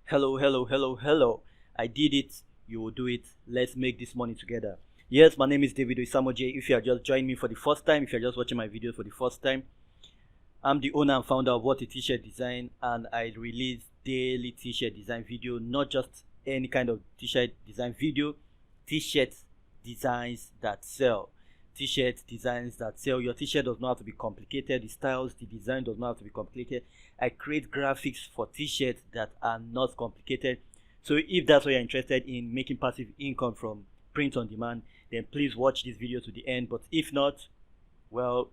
Hello. I did it. You will do it. Let's make this money together. Yes, my name is David Isamoje. If you are just joining me for the first time, if you're just watching my videos for the first time, I'm the owner and founder of What a T-shirt Design, and I release daily t-shirt design video, not just any kind of t-shirt design video, t-shirt designs that sell. T-shirt designs that sell. Your t-shirt does not have to be complicated. The styles, the design does not have to be complicated. I create graphics for t-shirts that are not complicated. So if that's what you're interested in, making passive income from print on demand, then please watch this video to the end. But if not, well,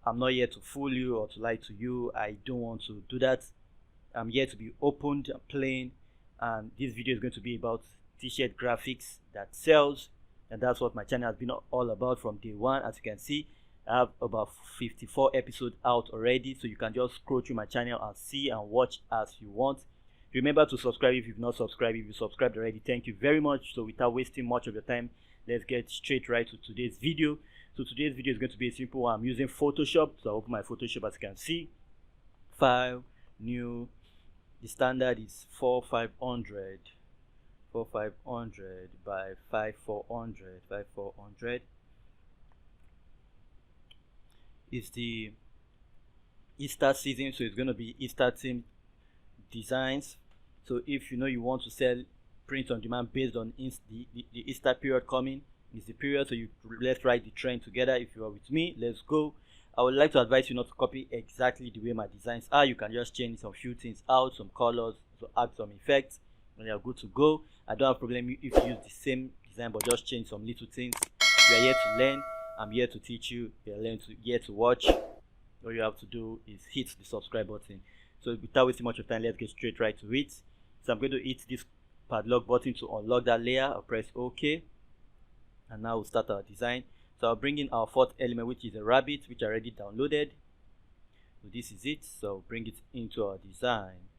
I'm not here to fool you or to lie to you. I don't want to do that. I'm here to be open and plain, and this video is going to be about t-shirt graphics that sells, and that's what my channel has been all about from day one. As you can see, I have about 54 episodes out already, so you can just scroll through my channel and see and watch as you want. Remember to subscribe if you've not subscribed. If you subscribed already, thank you very much. So without wasting much of your time, let's get straight right to today's video. So today's video is going to be a simple one. I'm using Photoshop. So I open my Photoshop. As you can see, file, new. The standard is 4500 by 5400. It's the Easter season, so it's going to be Easter themed designs. So if you know you want to sell print on demand based on the Easter period coming, is the period, so let's write the trend together. If you are with me, let's go. I would like to advise you not to copy exactly the way my designs are. You can just change some few things out, some colors, so add some effects, and you're good to go. I don't have a problem if you use the same design but just change some little things. We are here to learn. I'm here to teach you. You're here to watch. All you have to do is hit the subscribe button. So without wasting much of time, let's get straight right to it. So I'm going to hit this padlock button to unlock that layer. I'll press OK, and now we'll start our design. So I'll bring in our fourth element, which is a rabbit, which I already downloaded. So this is it. So I'll bring it into our design.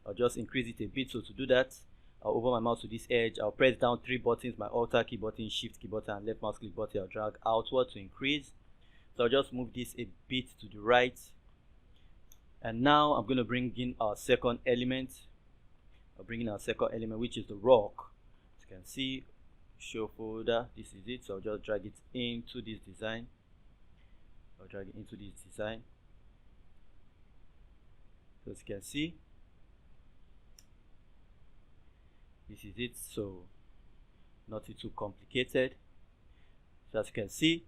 I'll just increase it a bit. So to do that, I'll open my mouse to this edge. I'll press down 3 buttons, my Alt key button, Shift key button, and left mouse click button. I'll drag outward to increase. So I'll just move this a bit to the right. And now I'm going to bring in our second element. I'll bring in our second element, which is the rock. As you can see, show folder, this is it. So I'll just drag it into this design. So as you can see, this is it. So nothing too complicated. So as you can see,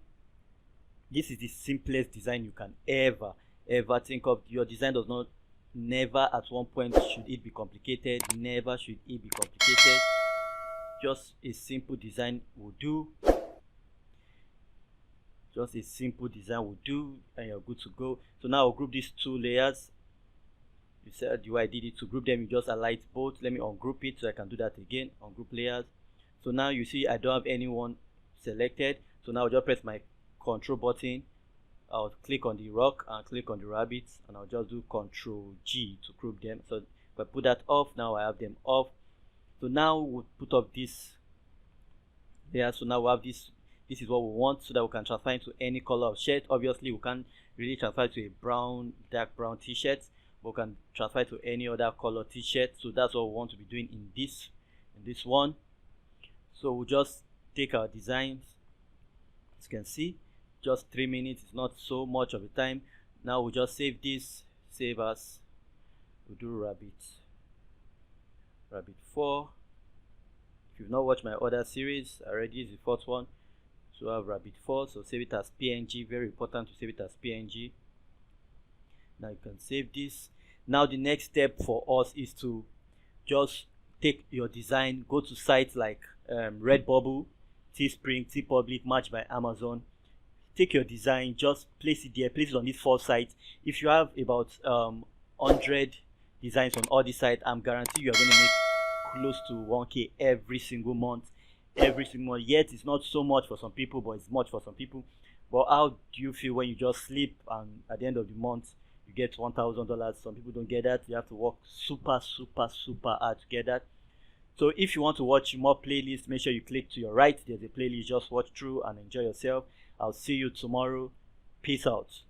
this is the simplest design you can ever think of. Your design does not, never at one point should it be complicated. Never should it be complicated. Just a simple design will do. And you're good to go. So now I'll group these 2 layers. You said the way I did it, to group them, you just alight both. Let me ungroup it so I can do that again. Ungroup layers. So now you see I don't have anyone selected. So now I'll just press my control button. I'll click on the rock and click on the rabbits, and I'll just do Control G to group them. So if I put that off, now I have them off. So now we'll put up this layer. So now we have this. This is what we want, so that we can transfer into any color of shirt. Obviously, we can't really transfer to a dark brown t-shirt, but we can transfer to any other color t-shirt. So that's what we want to be doing in this one. So we'll just take our designs. As you can see, just 3 minutes. It's not so much of a time. Now we'll just save this. Save as. We'll do rabbit 4. If you've not watched my other series already, is the 4th one. So I have rabbit 4. So save it as PNG. Very important to save it as PNG. Now you can save this. Now the next step for us is to just take your design, go to sites like Redbubble, Teespring, TeePublic, Match by Amazon. Take your design, just place it there, place it on these 4 sites. If you have about 100 designs on all these sites, I'm guaranteed you are going to make close to 1K every single month. Yet it's not so much for some people, but it's much for some people. But how do you feel when you just sleep and at the end of the month you get $1,000? Some people don't get that. You have to work super hard to get that. So if you want to watch more playlists, make sure you click to your right. There's a playlist. Just watch through and enjoy yourself. I'll see you tomorrow. Peace out.